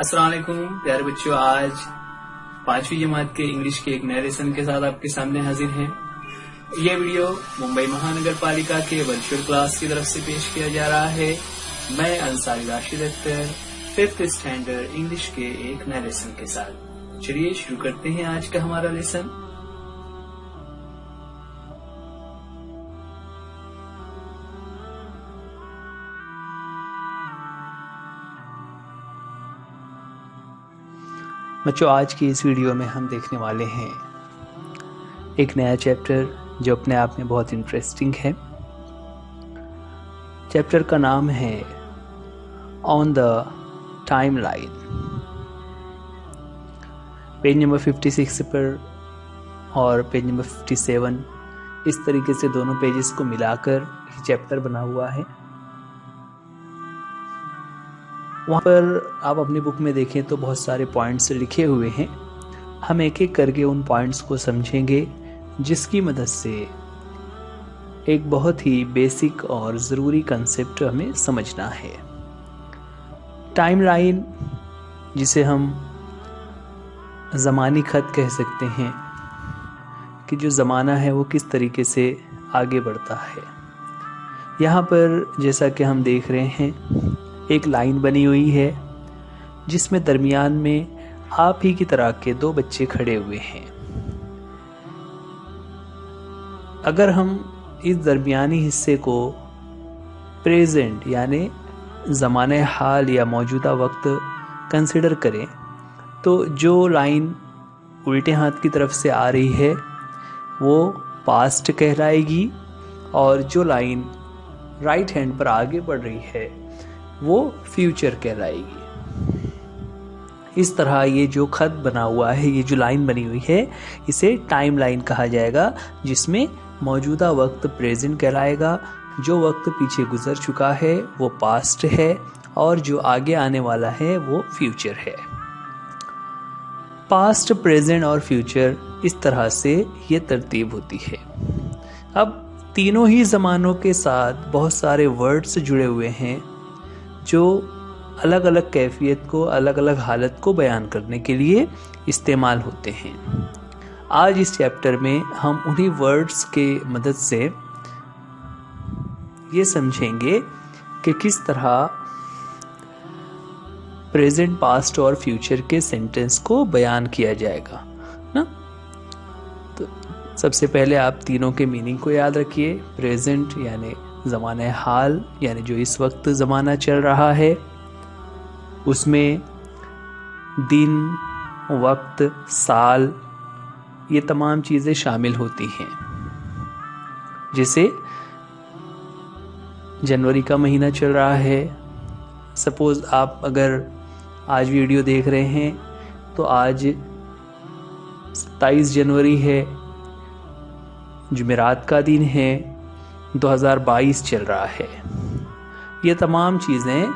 अस्सलाम वालेकुम प्यारे बच्चों। आज 5वीं जमात के इंग्लिश के एक नए लेसन के साथ आपके सामने हाजिर हैं। यह वीडियो मुंबई महानगर पालिका के वर्चुअल क्लास की तरफ से पेश किया जा रहा है। मैं Ansari Rashid Akhtar 5th standard English के एक नए लेसन के साथ। चलिए शुरू करते हैं आज का हमारा लेसन। बच्चों, आज की इस वीडियो में हम देखने वाले हैं एक नया चैप्टर जो अपने आप में बहुत इंटरेस्टिंग है। चैप्टर का नाम है on the time line. Page number 56 पर और पेज नंबर 57 इस तरीके से दोनों पेजेस को मिलाकर ये चैप्टर बना हुआ है। वहाँ पर आप अपनी बुक में देखें तो बहुत सारे पॉइंट्स लिखे हुए हैं। हम एक एक करके उन पॉइंट्स को समझेंगे, जिसकी मदद से एक बहुत ही बेसिक और ज़रूरी कंसेप्ट हमें समझना है। टाइम लाइन, जिसे हम ज़मानी खत कह सकते हैं, कि जो ज़माना है वो किस तरीके से आगे बढ़ता है। यहाँ पर जैसा कि हम देख रहे हैं, एक लाइन बनी हुई है जिसमें दरमियान में आप ही की तरह के दो बच्चे खड़े हुए हैं। अगर हम इस दरमियानी हिस्से को प्रेजेंट यानी ज़माने हाल या मौजूदा वक्त कंसिडर करें तो जो लाइन उल्टे हाथ की तरफ से आ रही है वो पास्ट कहलाएगी, और जो लाइन राइट हैंड पर आगे बढ़ रही है वो फ्यूचर कहलाएगी। इस तरह ये जो खत बना हुआ है, ये जो लाइन बनी हुई है, इसे टाइम लाइन कहा जाएगा, जिसमें मौजूदा वक्त प्रेजेंट कहलाएगा, जो वक्त पीछे गुजर चुका है वो पास्ट है, और जो आगे आने वाला है वो फ्यूचर है। पास्ट, प्रेजेंट और फ्यूचर, इस तरह से ये तरतीब होती है। अब तीनों ही ज़मानों के साथ बहुत सारे वर्ड्स जुड़े हुए हैं जो अलग अलग कैफियत को, अलग अलग हालत को बयान करने के लिए इस्तेमाल होते हैं। आज इस चैप्टर में हम उन्हीं वर्ड्स के मदद से ये समझेंगे कि किस तरह प्रेजेंट, पास्ट और फ्यूचर के सेंटेंस को बयान किया जाएगा ना। तो सबसे पहले आप तीनों के मीनिंग को याद रखिए। प्रेजेंट यानी ज़माने हाल, यानी जो इस वक्त ज़माना चल रहा है, उसमें दिन, वक्त, साल, ये तमाम चीज़ें शामिल होती हैं। जैसे जनवरी का महीना चल रहा है। सपोज़ आप अगर आज वीडियो देख रहे हैं तो आज 27 जनवरी है, जुमेरात का दिन है, 2022 चल रहा है। ये तमाम चीज़ें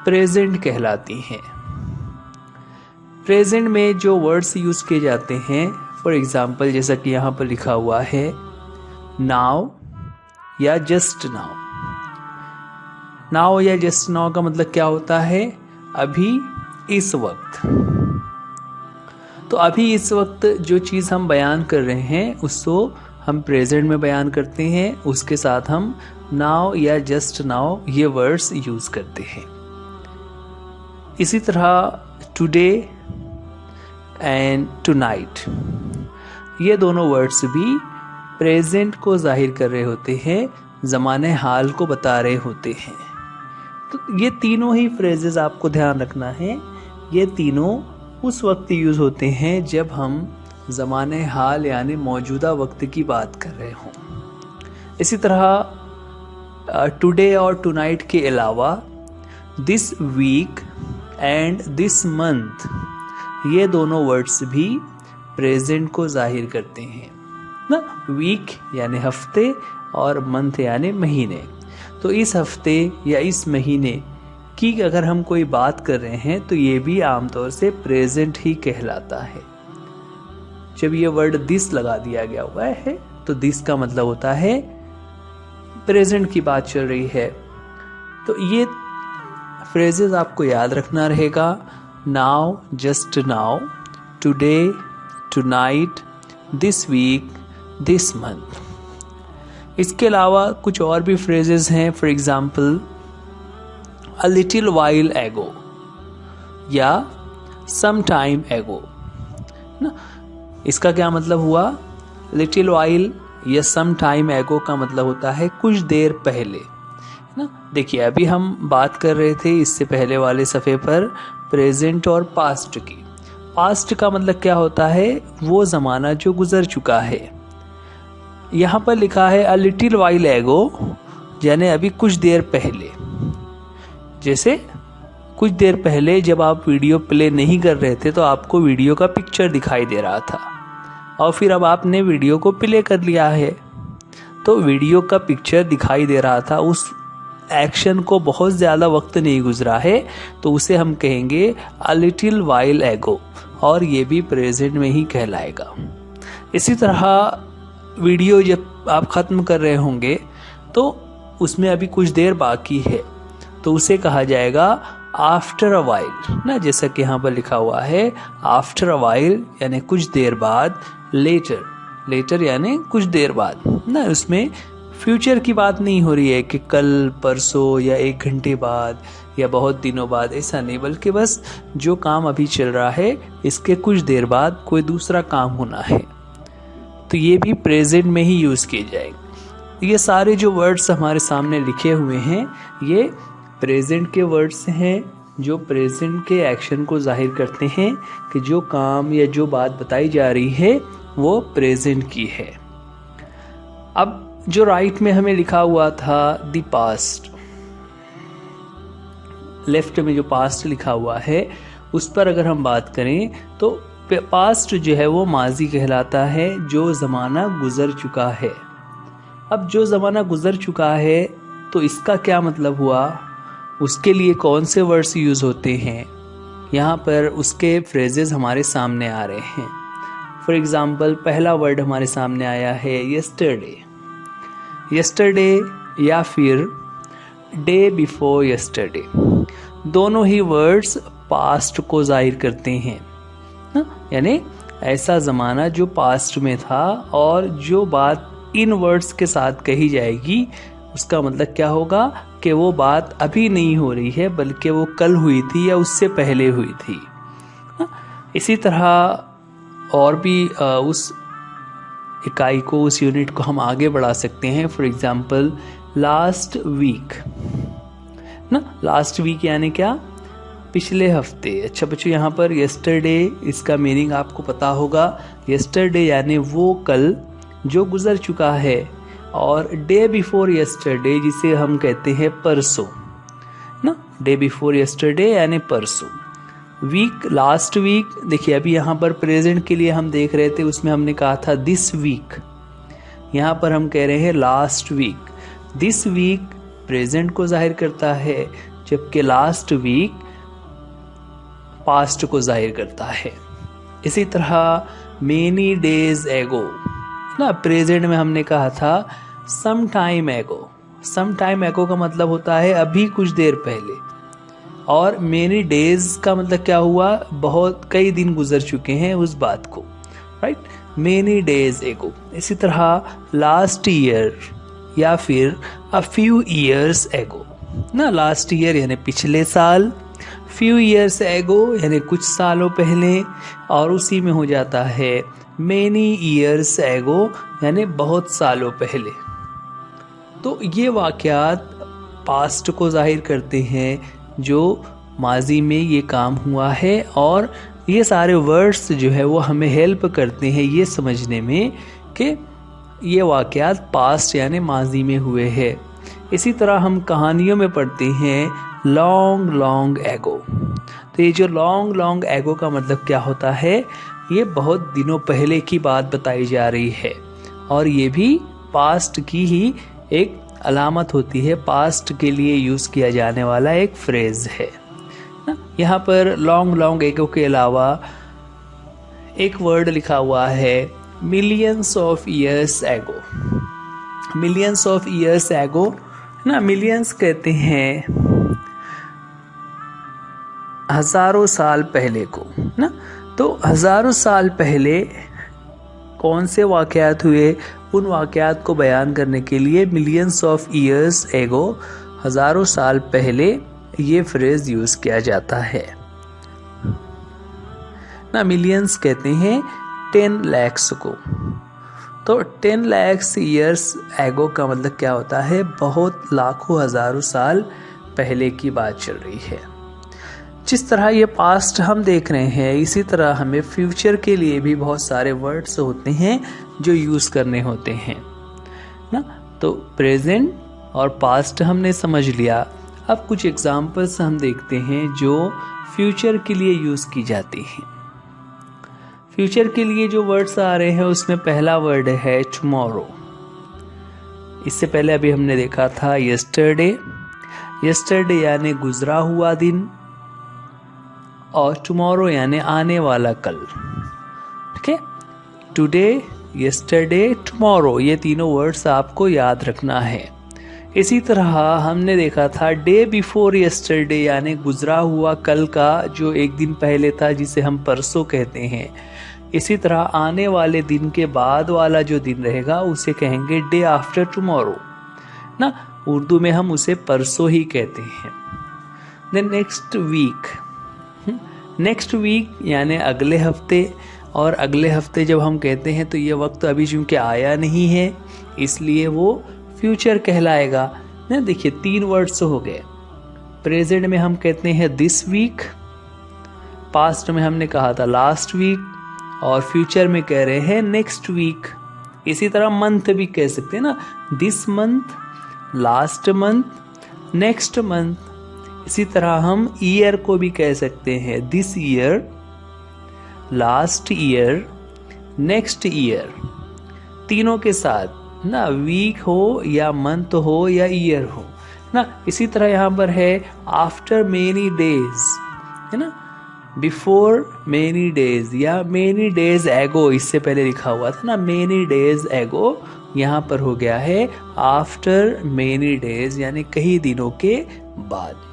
प्रेजेंट कहलाती हैं। प्रेजेंट में जो वर्ड्स यूज़ किए जाते हैं, फॉर एग्जांपल जैसा कि यहाँ पर लिखा हुआ है नाउ या जस्ट नाउ। नाउ या जस्ट नाउ का मतलब क्या होता है? अभी, इस वक्त। तो अभी इस वक्त जो चीज़ हम बयान कर रहे हैं उसको हम प्रेजेंट में बयान करते हैं, उसके साथ हम नाउ या जस्ट नाउ ये वर्ड्स यूज करते हैं। इसी तरह टुडे एंड टुनाइट, ये दोनों वर्ड्स भी प्रेजेंट को जाहिर कर रहे होते हैं, ज़माने हाल को बता रहे होते हैं। तो ये तीनों ही फ्रेजेस आपको ध्यान रखना है, ये तीनों उस वक्त यूज होते हैं जब हम ज़माने हाल यानी मौजूदा वक्त की बात कर रहे हों। इसी तरह टुडे और टुनाइट के अलावा this week and this month, ये दोनों वर्ड्स भी प्रेजेंट को जाहिर करते हैं ना। वीक यानी हफ्ते और मंथ यानी महीने। तो इस हफ्ते या इस महीने की अगर हम कोई बात कर रहे हैं तो ये भी आमतौर से प्रेजेंट ही कहलाता है। जब ये वर्ड दिस लगा दिया गया हुआ है तो दिस का मतलब होता है प्रेजेंट की बात चल रही है। तो ये फ्रेजेस आपको याद रखना रहेगा now, just now, today, tonight, this week, this month. इसके अलावा कुछ और भी फ्रेजेस हैं। For example a little while ago या सम टाइम एगो ना। इसका क्या मतलब हुआ? लिटिल वाइल या सम टाइम एगो का मतलब होता है कुछ देर पहले ना। देखिए, अभी हम बात कर रहे थे इससे पहले वाले सफ़े पर प्रेजेंट और पास्ट की। पास्ट का मतलब क्या होता है? वो ज़माना जो गुजर चुका है। यहाँ पर लिखा है अ लिटिल वाइल एगो, यानी अभी कुछ देर पहले। जैसे कुछ देर पहले जब आप वीडियो प्ले नहीं कर रहे थे तो आपको वीडियो का पिक्चर दिखाई दे रहा था, और फिर अब आपने वीडियो को प्ले कर लिया है तो वीडियो का पिक्चर दिखाई दे रहा था, उस एक्शन को बहुत ज़्यादा वक्त नहीं गुजरा है, तो उसे हम कहेंगे अ लिटिल वाइल एगो, और ये भी प्रेजेंट में ही कहलाएगा। इसी तरह वीडियो जब आप ख़त्म कर रहे होंगे तो उसमें अभी कुछ देर बाकी है, तो उसे कहा जाएगा आफ्टर अ वाइल ना। जैसा कि यहाँ पर लिखा हुआ है आफ्टर अ वाइल यानी कुछ देर बाद, लेटर, लेटर यानी कुछ देर बाद ना। उसमें फ्यूचर की बात नहीं हो रही है कि कल, परसों या 1 घंटे बाद या बहुत दिनों बाद, ऐसा नहीं, बल्कि बस जो काम अभी चल रहा है इसके कुछ देर बाद कोई दूसरा काम होना है, तो ये भी प्रेजेंट में ही यूज़ किए जाएंगे। ये सारे जो वर्ड्स हमारे सामने लिखे हुए हैं ये प्रेजेंट के वर्ड्स हैं, जो प्रेजेंट के एक्शन को जाहिर करते हैं कि जो काम या जो बात बताई जा रही है वो प्रेजेंट की है। अब जो राइट में हमें लिखा हुआ था द पास्ट, लेफ्ट में जो पास्ट लिखा हुआ है उस पर अगर हम बात करें तो पास्ट जो है वो माजी कहलाता है, जो ज़माना गुजर चुका है। अब जो ज़माना गुजर चुका है तो इसका क्या मतलब हुआ? उसके लिए कौन से वर्ड्स यूज़ होते हैं? यहाँ पर उसके फ्रेजेस हमारे सामने आ रहे हैं। फॉर एग्ज़ाम्पल पहला वर्ड हमारे सामने आया है यस्टरडे। यस्टरडे या फिर डे बिफोर यस्टरडे, दोनों ही वर्ड्स पास्ट को जाहिर करते हैं, यानी ऐसा ज़माना जो पास्ट में था, और जो बात इन वर्ड्स के साथ कही जाएगी उसका मतलब क्या होगा कि वो बात अभी नहीं हो रही है बल्कि वो कल हुई थी या उससे पहले हुई थी। इसी तरह और भी उस इकाई को, उस यूनिट को हम आगे बढ़ा सकते हैं। फॉर एग्जाम्पल लास्ट वीक ना। लास्ट वीक यानी क्या? पिछले हफ्ते। अच्छा बच्चों, यहाँ पर यस्टरडे, इसका मीनिंग आपको पता होगा। यस्टरडे यानी वो कल जो गुजर चुका है, और डे बिफोर यस्टरडे जिसे हम कहते हैं परसों ना। डे बिफोर यस्टरडे यानी परसों। वीक, लास्ट वीक, देखिए अभी यहाँ पर प्रेजेंट के लिए हम देख रहे थे, उसमें हमने कहा था दिस वीक, यहाँ पर हम कह रहे हैं last week. This week present को जाहिर करता है, जबकि लास्ट वीक पास्ट को जाहिर करता है। इसी तरह मेनी डेज एगो ना, प्रेजेंट में हमने कहा था सम टाइम एगो। सम टाइम एगो का मतलब होता है अभी कुछ देर पहले, और मेनी डेज का मतलब क्या हुआ? बहुत, कई दिन गुजर चुके हैं उस बात को, राइट। मेनी डेज एगो। इसी तरह लास्ट ईयर या फिर अ फ्यू ईयर्स एगो ना। लास्ट ईयर यानी पिछले साल, फ्यू ईयर्स एगो यानी कुछ सालों पहले, और उसी में हो जाता है मेनी ईयर्स एगो यानी बहुत सालों पहले। तो ये वाक़यात पास्ट को जाहिर करते हैं, जो माजी में ये काम हुआ है, और ये सारे वर्ड्स जो है वो हमें हेल्प करते हैं ये समझने में कि ये वाक़यात पास्ट यानी माजी में हुए हैं। इसी तरह हम कहानियों में पढ़ते हैं लॉन्ग लॉन्ग एगो। तो ये जो लॉन्ग लॉन्ग एगो का मतलब क्या होता है? ये बहुत दिनों पहले की बात बताई जा रही है, और ये भी पास्ट की ही एक अलामत होती है, पास्ट के लिए यूज़ किया जाने वाला एक फ्रेज है। यहाँ पर लॉन्ग लॉन्ग एगो के अलावा एक वर्ड लिखा हुआ है मिलियंस ऑफ ईयर्स एगो। मिलियंस ऑफ ईयर्स एगो ना, मिलियंस कहते हैं हजारों साल पहले को ना। तो हजारों साल पहले कौन से वाकयात हुए, उन वाकयात को बयान करने के लिए मिलियंस ऑफ ईयर्स एगो, हजारों साल पहले ये फ्रेज यूज किया जाता है ना। मिलियंस कहते हैं 10 lakhs को। तो 10 lakhs ईयर्स एगो का मतलब क्या होता है, बहुत लाखों हजारों साल पहले की बात चल रही है। जिस तरह ये पास्ट हम देख रहे हैं, इसी तरह हमें फ्यूचर के लिए भी बहुत सारे वर्ड्स होते हैं जो यूज करने होते हैं ना। तो प्रेजेंट और पास्ट हमने समझ लिया। अब कुछ एग्जाम्पल्स हम देखते हैं जो फ्यूचर के लिए यूज की जाती हैं। फ्यूचर के लिए जो वर्ड्स आ रहे हैं उसमें पहला वर्ड है टुमारो। इससे पहले अभी हमने देखा था यस्टरडे। यस्टरडे यानी गुजरा हुआ दिन, और टुमारो यानी आने वाला कल। ठीक है, टुडे, यस्टरडे, टुमारो, ये तीनों वर्ड्स आपको याद रखना है। इसी तरह हमने देखा था डे बिफोर यस्टरडे यानी गुजरा हुआ कल का जो एक दिन पहले था, जिसे हम परसों कहते हैं। इसी तरह आने वाले दिन के बाद वाला जो दिन रहेगा उसे कहेंगे डे आफ्टर टुमारो ना। उर्दू में हम उसे परसों ही कहते हैं। Then next week. Next week यानी अगले हफ्ते, और अगले हफ्ते जब हम कहते हैं तो ये वक्त अभी चूंकि आया नहीं है इसलिए वो फ्यूचर कहलाएगा ना। देखिए 3 वर्ड्स हो गए। प्रेजेंट में हम कहते हैं दिस वीक, पास्ट में हमने कहा था लास्ट वीक, और फ्यूचर में कह रहे हैं नेक्स्ट वीक। इसी तरह मंथ भी कह सकते हैं ना, this month, last month, next month. इसी तरह हम ईयर को भी कह सकते हैं this year, last year, next year, तीनों के साथ ना, वीक हो या मंथ हो या ईयर हो ना। इसी तरह यहाँ पर है आफ्टर मेनी डेज, है ना, बिफोर मेनी डेज या मेनी डेज एगो, इससे पहले लिखा हुआ था ना मेनी डेज एगो, यहाँ पर हो गया है आफ्टर मेनी डेज यानी कई दिनों के बाद।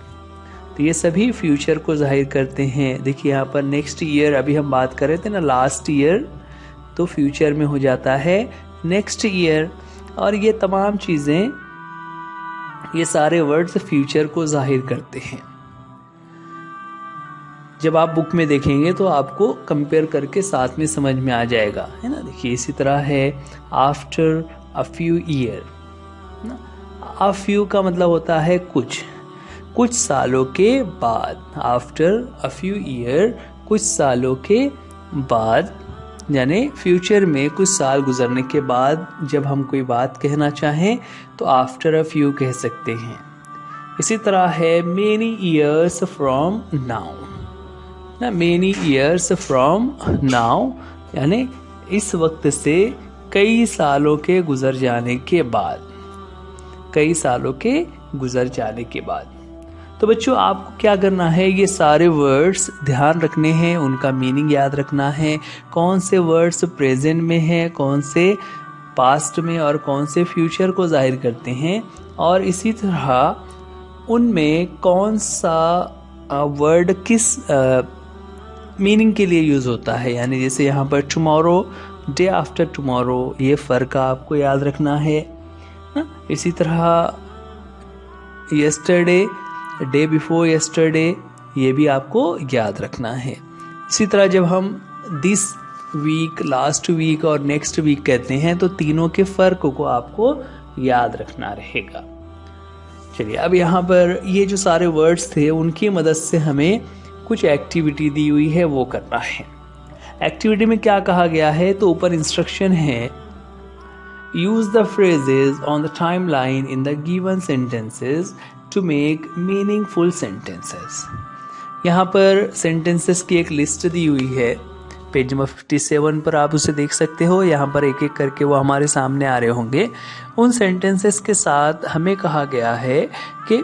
तो ये सभी फ्यूचर को जाहिर करते हैं। देखिए यहाँ पर नेक्स्ट ईयर, अभी हम बात कर रहे थे ना लास्ट ईयर, तो फ्यूचर में हो जाता है नेक्स्ट ईयर। और ये तमाम चीज़ें, ये सारे वर्ड्स फ्यूचर को जाहिर करते हैं। जब आप बुक में देखेंगे तो आपको कंपेयर करके साथ में समझ में आ जाएगा, है ना। देखिए इसी तरह है आफ्टर अ फ्यू ईयर ना। अ फ्यू का मतलब होता है कुछ सालों के बाद। आफ्टर अ फ्यू ईयर, कुछ सालों के बाद, यानी फ्यूचर में कुछ साल गुजरने के बाद जब हम कोई बात कहना चाहें तो आफ्टर अ फ्यू कह सकते हैं। इसी तरह है मेनी ईयर्स फ्रॉम नाउ ना। मेनी ईयर्स फ्रॉम नाउ यानी इस वक्त से कई सालों के गुजर जाने के बाद, कई सालों के गुजर जाने के बाद। तो बच्चों आपको क्या करना है, ये सारे वर्ड्स ध्यान रखने हैं, उनका मीनिंग याद रखना है, कौन से वर्ड्स प्रेजेंट में हैं, कौन से पास्ट में और कौन से फ्यूचर को जाहिर करते हैं, और इसी तरह उनमें कौन सा वर्ड किस मीनिंग के लिए यूज होता है। यानी जैसे यहाँ पर टुमारो, डे आफ्टर टुमारो, ये फ़र्क आपको याद रखना है ना। इसी तरह यस्टरडे, डे बिफोर यस्टरडे, ये भी आपको याद रखना है। इसी तरह जब हम दिस वीक, लास्ट वीक और नेक्स्ट वीक कहते हैं तो तीनों के फर्क को आपको याद रखना रहेगा। चलिए अब यहाँ पर ये जो सारे वर्ड्स थे उनकी मदद से हमें कुछ एक्टिविटी दी हुई है वो करना है। एक्टिविटी में क्या कहा गया है, तो ऊपर इंस्ट्रक्शन है, use the phrases on the timeline in the given sentences to make meaningful sentences. यहाँ पर सेंटेंसेस की एक लिस्ट दी हुई है, पेज नंबर 57 पर आप उसे देख सकते हो। यहाँ पर एक एक करके वो हमारे सामने आ रहे होंगे। उन सेंटेंसेस के साथ हमें कहा गया है कि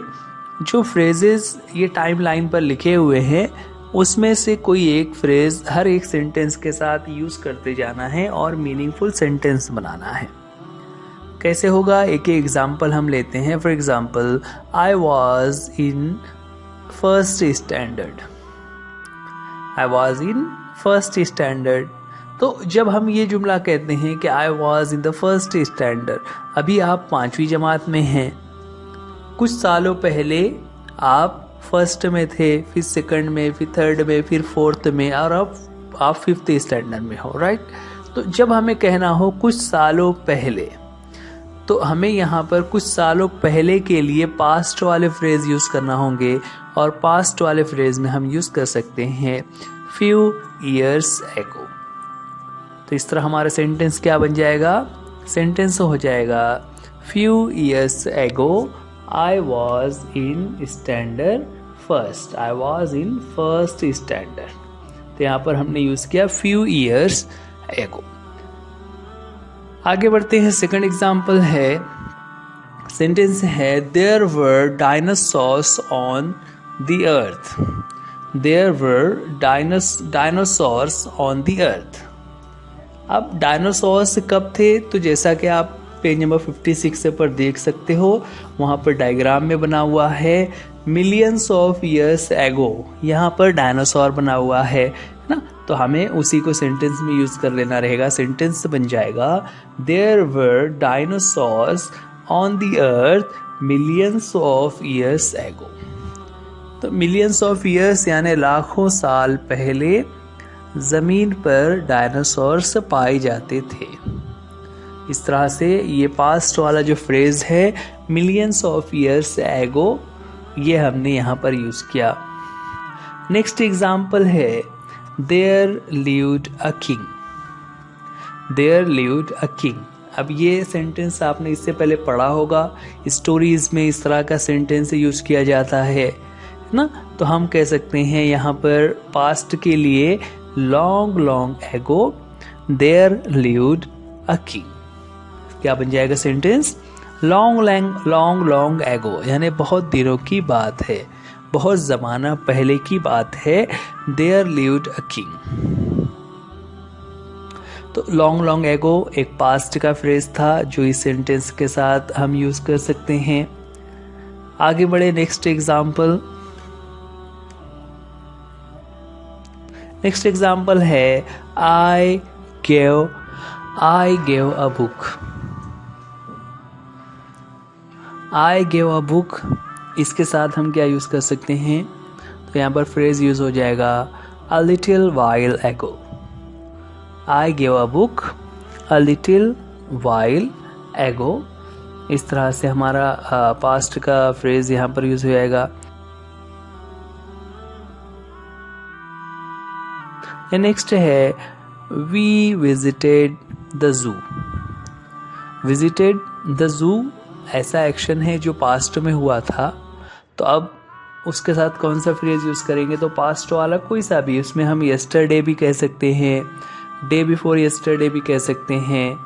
जो फ्रेजेस ये टाइम लाइन पर लिखे हुए हैं उसमें से कोई एक फ्रेज हर एक सेंटेंस के साथ यूज करते जाना है और मीनिंगफुल सेंटेंस बनाना है। कैसे होगा, एक एग्जाम्पल हम लेते हैं। For example, I was in first standard I was in first standard. तो जब हम ये जुमला कहते हैं कि I was in the first standard, अभी आप 5वीं जमात में हैं, कुछ सालों पहले आप फर्स्ट में थे, फिर सेकंड में, फिर थर्ड में, फिर फोर्थ में, और अब आप 5th स्टैंडर्ड में हो, राइट। तो जब हमें कहना हो कुछ सालों पहले, तो हमें यहाँ पर कुछ सालों पहले के लिए पास्ट वाले फ्रेज यूज करना होंगे, और पास्ट वाले फ्रेज में हम यूज कर सकते हैं फ्यू ईयर्स एगो। तो इस तरह हमारा सेंटेंस क्या बन जाएगा? सेंटेंस हो जाएगा few years ago I was in standard first, I was in first standard. तो यहाँ पर हमने यूज किया फ्यू ईयर्स एगो। आगे बढ़ते हैं, सेकंड एग्जाम्पल है, सेंटेंस है there were dinosaurs on the earth, there were dinosaurs on the earth. अब डायनासोर्स कब थे? तो जैसा कि आप पेज नंबर 56 पर देख सकते हो, वहां पर डायग्राम में बना हुआ है मिलियंस ऑफ ईयर्स एगो, यहाँ पर डायनासोर बना हुआ है ना। तो हमें उसी को सेंटेंस में यूज कर लेना रहेगा। सेंटेंस बन जाएगा there were dinosaurs on the earth millions of years ago. तो मिलियंस ऑफ ईयर्स यानी लाखों साल पहले जमीन पर डायनासोर्स पाए जाते थे। इस तरह से ये पास्ट वाला जो फ्रेज है मिलियंस ऑफ ईयर्स एगो, ये हमने यहाँ पर यूज किया। नेक्स्ट एग्जाम्पल है there lived a king, there lived a king. अब ये सेंटेंस आपने इससे पहले पढ़ा होगा, स्टोरीज में इस तरह का सेंटेंस यूज किया जाता है ना। तो हम कह सकते हैं यहाँ पर पास्ट के लिए long long ago there lived a king. क्या बन जाएगा सेंटेंस? लॉन्ग लॉन्ग एगो, यानी बहुत दिनों की बात है, बहुत जमाना पहले की बात है। There lived a king. तो लॉन्ग एगो एक पास्ट का फ्रेज था जो इस सेंटेंस के साथ हम यूज कर सकते हैं। आगे बढ़े, नेक्स्ट एग्जाम्पल। नेक्स्ट एग्जाम्पल है I gave a book, I gave a book. इसके साथ हम क्या यूज कर सकते हैं? तो यहाँ पर फ्रेज यूज हो जाएगा अ लिटिल वाइल एगो, I gave a book a little while एगो। इस तरह से हमारा पास्ट का फ्रेज यहाँ पर यूज हो जाएगा। नेक्स्ट है we visited the zoo, visited the zoo ऐसा एक्शन है जो पास्ट में हुआ था। तो अब उसके साथ कौन सा फ्रेज यूज करेंगे? तो पास्ट वाला कोई सा भी, उसमें हम यस्टरडे भी कह सकते हैं, डे बिफोर यस्टरडे भी कह सकते हैं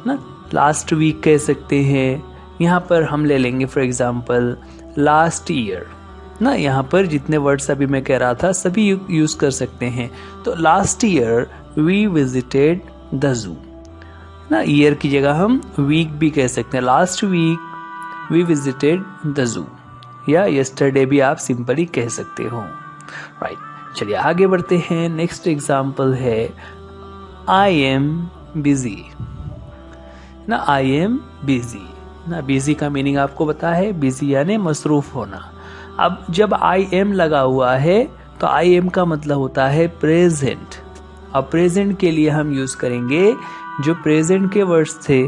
ना, लास्ट वीक कह सकते हैं। यहाँ पर हम ले लेंगे फॉर एग्जांपल लास्ट ईयर ना। यहाँ पर जितने वर्ड्स अभी मैं कह रहा था सभी यूज कर सकते हैं। तो last year we visited the zoo ना, ईयर की जगह हम वीक भी कह सकते हैं। Last week we visited the zoo, या यस्टरडे भी आप सिंपली कह सकते हो, राइट। चलिए आगे बढ़ते हैं। नेक्स्ट एग्जाम्पल है आई एम बिजी ना, आई एम बिजी ना। बिजी का मीनिंग आपको पता है, बिजी यानी मसरूफ होना। अब जब आई एम लगा हुआ है तो आई एम का मतलब होता है प्रेजेंट। अब प्रेजेंट के लिए हम यूज करेंगे जो प्रेजेंट के वर्ड्स थे।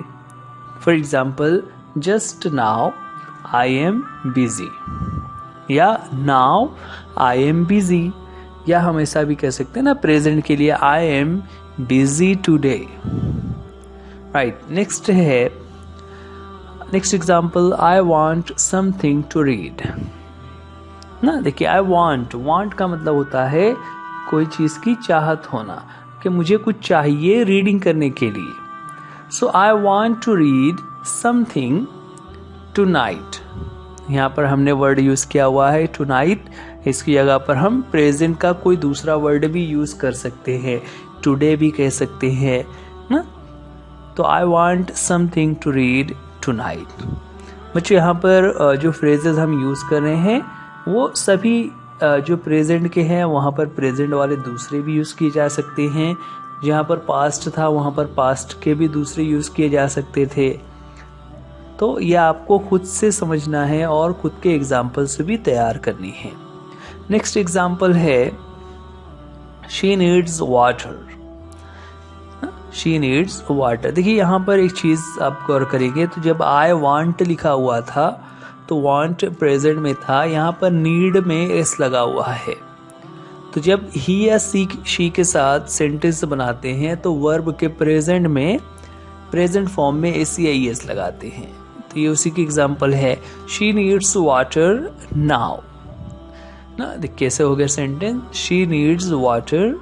For example just now I am busy, या नाउ आई एम बिजी, या हम ऐसा भी कह सकते हैं ना प्रेजेंट के लिए I am busy today, right. Next है, next example I want something to read ना। देखिए आई वांट का मतलब होता है कोई चीज की चाहत होना, कि मुझे कुछ चाहिए रीडिंग करने के लिए। So I want to read something tonight. यहाँ पर हमने वर्ड यूज किया हुआ है टुनाइट, इसकी जगह पर हम प्रेजेंट का कोई दूसरा वर्ड भी यूज कर सकते हैं, टुडे भी कह सकते हैं ना। तो I want something to read tonight. बच्चों यहाँ पर जो फ्रेजेस हम यूज कर रहे हैं वो सभी जो प्रेजेंट के हैं वहाँ पर प्रेजेंट वाले दूसरे भी यूज़ किए जा सकते हैं, जहाँ पर पास्ट था वहाँ पर पास्ट के भी दूसरे यूज़ किए जा सकते थे। तो ये आपको खुद से समझना है और खुद के एग्जाम्पल्स भी तैयार करनी है। नेक्स्ट एग्जाम्पल है she needs water. She needs water, देखिए यहाँ पर एक चीज़ आप गौर करेंगे, तो जब आई वांट लिखा हुआ था तो वांट प्रेजेंट में था, यहाँ पर नीड में एस लगा हुआ है। तो जब ही या शी के साथ सेंटेंस बनाते हैं तो वर्ब के प्रेजेंट में प्रेजेंट फॉर्म में एस या एस लगाते हैं। तो ये उसी की एग्जांपल है, शी नीड्स वाटर नाउ ना। देख कैसे हो गया sentence, she needs water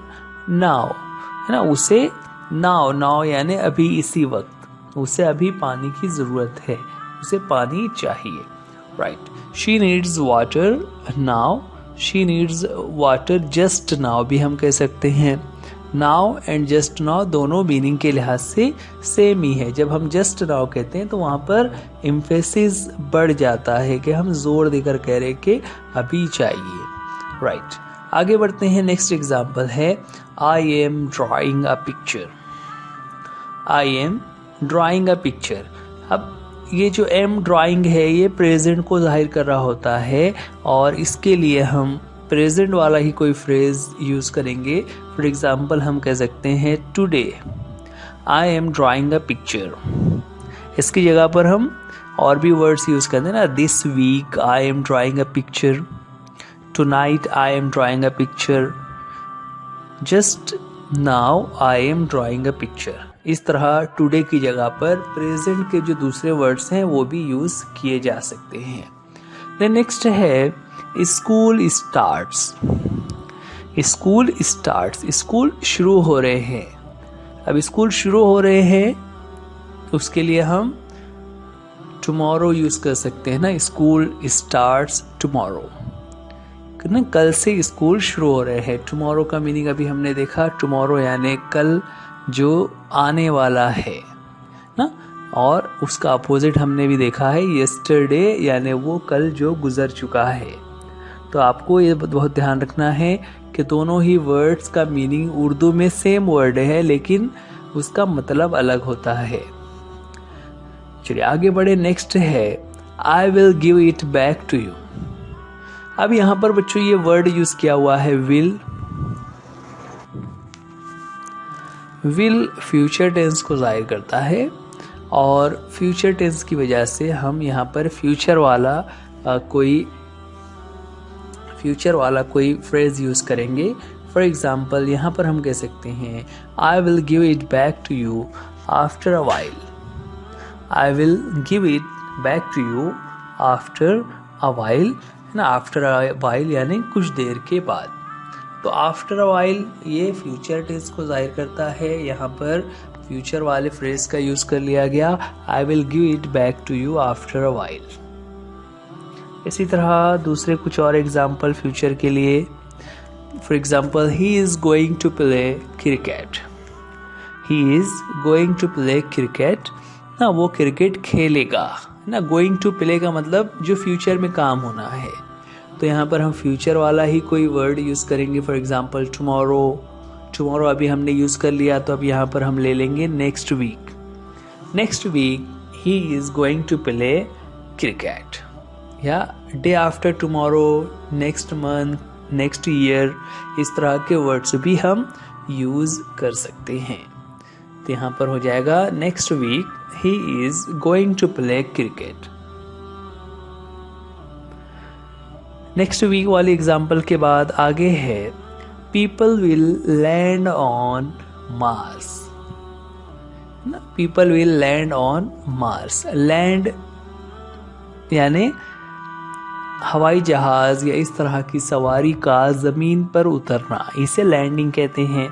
now, है ना। उसे नाउ, नाउ यानी अभी, इसी वक्त, उसे अभी पानी की जरूरत है, उसे पानी चाहिए, right. She needs water now, she needs water just now भी हम कह सकते हैं। नाउ एंड जस्ट नाउ दोनों मीनिंग के लिहाज से सेम ही है। जब हम जस्ट नाउ कहते हैं तो वहाँ पर एम्फेसिस बढ़ जाता है कि हम जोर देकर कह रहे कि अभी चाहिए, राइट। आगे बढ़ते हैं, नेक्स्ट एग्जाम्पल है आई am drawing a picture. I am drawing a picture. अब ये जो एम ड्राइंग है ये प्रेजेंट को जाहिर कर रहा होता है और इसके लिए हम प्रेजेंट वाला ही कोई फ्रेज यूज करेंगे। फॉर एग्जाम्पल हम कह सकते हैं today I am drawing a picture. इसकी जगह पर हम और भी वर्ड्स यूज करते हैं ना, this week I am drawing a picture, tonight I am drawing a picture, just now I am drawing a picture. इस तरह टुडे की जगह पर प्रेजेंट के जो दूसरे वर्ड्स हैं वो भी यूज किए जा सकते हैं। देन नेक्स्ट है school starts. School starts, school शुरू हो रहे हैं। अब स्कूल शुरू हो रहे हैं उसके लिए हम टुमारो यूज कर सकते हैं ना, स्कूल स्टार्ट्स टुमारो, ना कल से स्कूल शुरू हो रहे हैं। टुमारो का मीनिंग अभी हमने देखा, टुमारो यानी कल जो आने वाला है ना, और उसका अपोजिट हमने भी देखा है यस्टरडे यानी वो कल जो गुजर चुका है। तो आपको ये बहुत ध्यान रखना है कि दोनों ही वर्ड्स का मीनिंग उर्दू में सेम वर्ड है लेकिन उसका मतलब अलग होता है। चलिए आगे बढ़े, नेक्स्ट है I will give it back to you. अब यहाँ पर बच्चों ये वर्ड यूज किया हुआ है विल। विल फ्यूचर टेंस को जाहिर करता है और फ्यूचर टेंस की वजह से हम यहाँ पर फ्यूचर वाला कोई फ्रेज यूज करेंगे। फॉर एग्जाम्पल यहाँ पर हम कह सकते हैं I will give it back to you after a while. I will give it back to you after a while, ना आफ्टर अ वाइल यानी कुछ देर के बाद। तो आफ्टर अ वाइल ये फ्यूचर टेंस को जाहिर करता है, यहाँ पर फ्यूचर वाले फ्रेज का यूज कर लिया गया, I will give it back to you after a while. इसी तरह दूसरे कुछ और एग्जाम्पल फ्यूचर के लिए, for example he is going to play cricket. He is going to play cricket, ना वो क्रिकेट खेलेगा ना। गोइंग टू प्ले का मतलब जो फ्यूचर में काम होना है, तो यहाँ पर हम फ्यूचर वाला ही कोई वर्ड यूज करेंगे। फॉर एग्जाम्पल टुमारो, टुमारो अभी हमने यूज कर लिया तो अब यहाँ पर हम ले लेंगे next week. Next week he is going to play cricket, या day after tomorrow, next month, next year, इस तरह के वर्ड्स भी हम यूज कर सकते हैं। तो यहाँ पर हो जाएगा next week he is going to play cricket. Next week वाली एग्जाम्पल के बाद आगे है people will land on Mars. People will land on Mars, land यानी हवाई जहाज या इस तरह की सवारी का जमीन पर उतरना, इसे लैंडिंग कहते हैं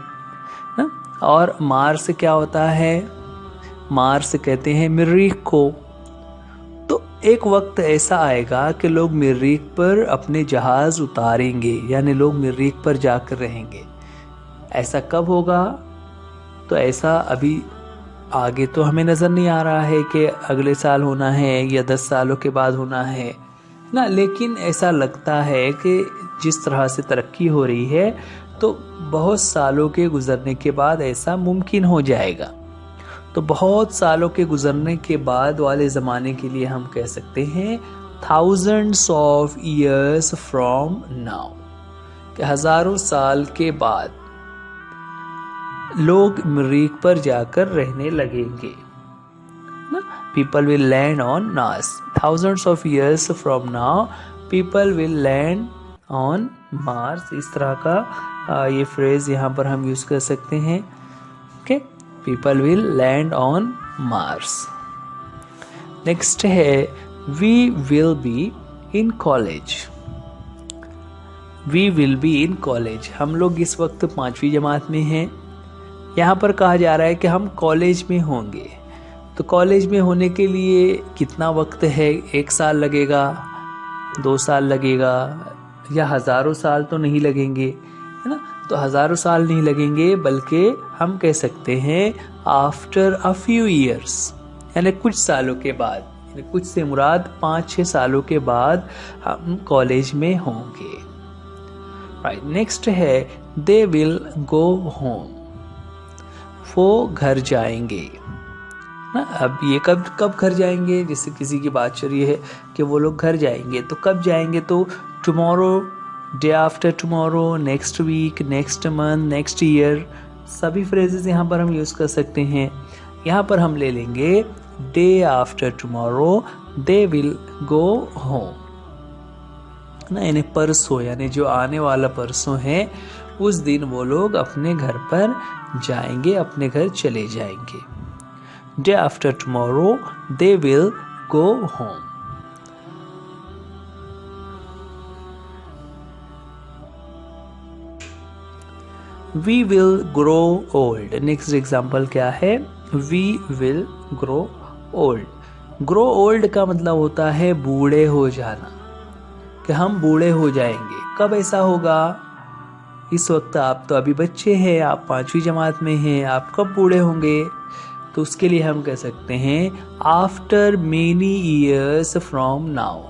ना। और मार्स क्या होता है, मार्स कहते हैं मरीख को। तो एक वक्त ऐसा आएगा कि लोग मरीख पर अपने जहाज उतारेंगे, यानी लोग मरीख पर जाकर रहेंगे। ऐसा कब होगा, तो ऐसा अभी आगे तो हमें नजर नहीं आ रहा है कि अगले साल होना है या 10 सालों के बाद होना है। ना, लेकिन ऐसा लगता है कि जिस तरह से तरक्की हो रही है तो बहुत सालों के गुजरने के बाद ऐसा मुमकिन हो जाएगा। तो बहुत सालों के गुजरने के बाद वाले ज़माने के लिए हम कह सकते हैं thousands of years from now, कि हज़ारों साल के बाद लोग मरीख पर जाकर रहने लगेंगे ना। People will land on Mars. Thousands of years from now, people will land on Mars. इस तरह का ये फ्रेज यहाँ पर हम यूज कर सकते हैं। Okay, People will land on Mars. Next है We will be in college. We will be in college. हम लोग इस वक्त 5वीं जमात में हैं। यहाँ पर कहा जा रहा है कि हम कॉलेज में होंगे। तो कॉलेज में होने के लिए कितना वक्त है? 1 साल लगेगा, 2 साल लगेगा, या हज़ारों साल तो नहीं लगेंगे, है ना। तो हज़ारों साल नहीं लगेंगे, बल्कि हम कह सकते हैं आफ्टर अ फ्यू ईयर्स, यानी कुछ सालों के बाद, यानी कुछ से मुराद 5-6 सालों के बाद हम कॉलेज में होंगे। राइट, नेक्स्ट है दे विल गो होम। वो घर जाएंगे ना। अब ये कब घर जाएंगे? जैसे किसी की बात चल रही है कि वो लोग घर जाएंगे, तो कब जाएंगे? तो tomorrow, day after tomorrow, next week, next month, next year, सभी फ्रेजेस यहाँ पर हम यूज़ कर सकते हैं। यहाँ पर हम ले लेंगे day after tomorrow they will go home ना, यानी परसों, यानी जो आने वाला परसों है उस दिन वो लोग अपने घर पर जाएंगे, अपने घर चले जाएंगे। Day after tomorrow they will go home. We will grow old. Next example क्या है? We will grow old. Grow old का मतलब होता है बूढ़े हो जाना, कि हम बूढ़े हो जाएंगे। कब ऐसा होगा? इस वक्त आप तो अभी बच्चे हैं, आप 5वीं जमात में हैं, आप कब बूढ़े होंगे? तो उसके लिए हम कह सकते हैं after many years from now,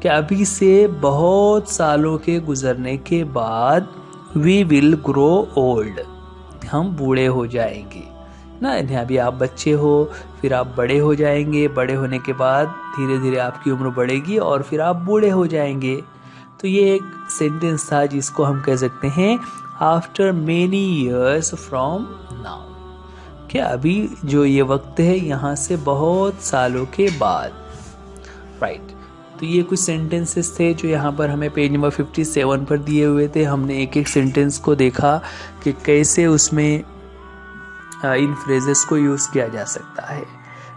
कि अभी से बहुत सालों के गुजरने के बाद वी विल ग्रो ओल्ड, हम बूढ़े हो जाएंगे ना। अभी आप बच्चे हो, फिर आप बड़े हो जाएंगे, बड़े होने के बाद धीरे धीरे आपकी उम्र बढ़ेगी और फिर आप बूढ़े हो जाएंगे। तो ये एक सेंटेंस था जिसको हम कह सकते हैं after many years from now, कि अभी जो ये वक्त है यहाँ से बहुत सालों के बाद। राइट, तो ये कुछ सेंटेंसेस थे जो यहाँ पर हमें पेज नंबर 57 पर दिए हुए थे। हमने एक एक सेंटेंस को देखा कि कैसे उसमें इन फ्रेजेस को यूज़ किया जा सकता है।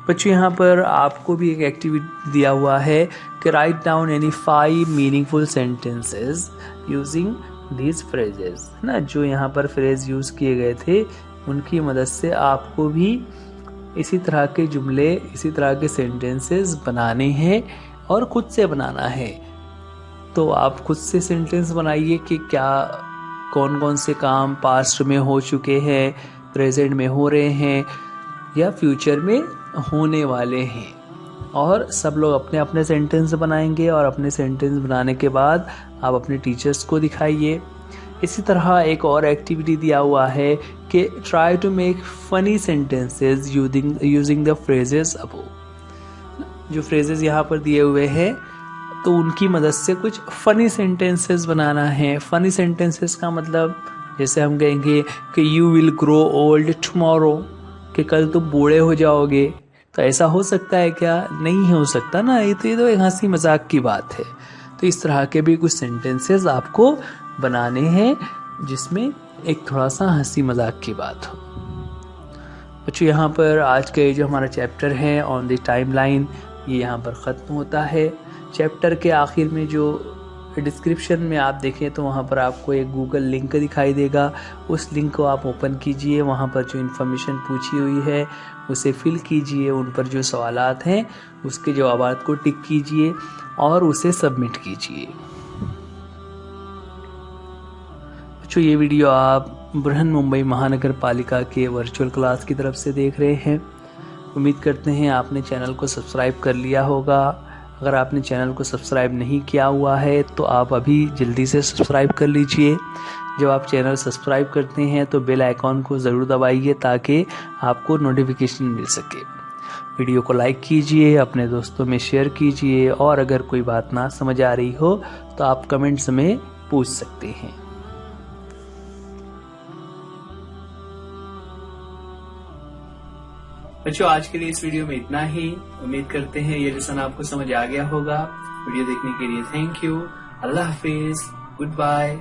बच्चों, यहाँ पर आपको भी एक एक्टिविटी दिया हुआ है कि write down any 5 meaningful sentences using these phrases ना। जो यहाँ पर फ्रेज यूज़ किए गए थे उनकी मदद से आपको भी इसी तरह के जुमले, इसी तरह के सेंटेंसेस बनाने हैं और खुद से बनाना है। तो आप खुद से सेंटेंस बनाइए कि क्या कौन कौन से काम पास्ट में हो चुके हैं, प्रेजेंट में हो रहे हैं या फ्यूचर में होने वाले हैं। और सब लोग अपने अपने सेंटेंस बनाएंगे और अपने सेंटेंस बनाने के बाद आप अपने टीचर्स को दिखाइए। इसी तरह एक और एक्टिविटी दिया हुआ है कि try to make funny sentences using the phrases above. जो फ्रेजेस यहाँ पर दिए हुए हैं तो उनकी मदद से कुछ फनी सेंटेंसेस बनाना है। फनी सेंटेंसेस का मतलब जैसे हम कहेंगे कि you will grow old tomorrow, कि कल तुम बूढ़े हो जाओगे। तो ऐसा हो सकता है क्या? नहीं हो सकता ना, ये तो एक हंसी मजाक की बात है। तो इस तरह के भी कुछ सेंटेंसेस आपको बनाने हैं जिसमें एक थोड़ा सा हंसी मजाक की बात हो। बच्चों, यहाँ पर आज का जो हमारा चैप्टर है ऑन द टाइमलाइन, ये यहाँ पर ख़त्म होता है। चैप्टर के आखिर में जो डिस्क्रिप्शन में आप देखें तो वहाँ पर आपको एक गूगल लिंक दिखाई देगा। उस लिंक को आप ओपन कीजिए, वहाँ पर जो इन्फॉर्मेशन पूछी हुई है उसे फिल कीजिए, उन पर जो सवालात हैं उसके जवाबात को टिक कीजिए और उसे सबमिट कीजिए। बच्चों, ये वीडियो आप बृहन मुंबई महानगर पालिका के वर्चुअल क्लास की तरफ से देख रहे हैं। उम्मीद करते हैं आपने चैनल को सब्सक्राइब कर लिया होगा। अगर आपने चैनल को सब्सक्राइब नहीं किया हुआ है तो आप अभी जल्दी से सब्सक्राइब कर लीजिए। जब आप चैनल सब्सक्राइब करते हैं तो बेल आइकॉन को ज़रूर दबाइए ताकि आपको नोटिफिकेशन मिल सके। वीडियो को लाइक कीजिए, अपने दोस्तों में शेयर कीजिए, और अगर कोई बात ना समझ आ रही हो तो आप कमेंट्स में पूछ सकते हैं। बच्चों, आज के लिए इस वीडियो में इतना ही। उम्मीद करते हैं ये लेसन आपको समझ आ गया होगा। वीडियो देखने के लिए थैंक यू। अल्लाह हाफिज, गुड बाय।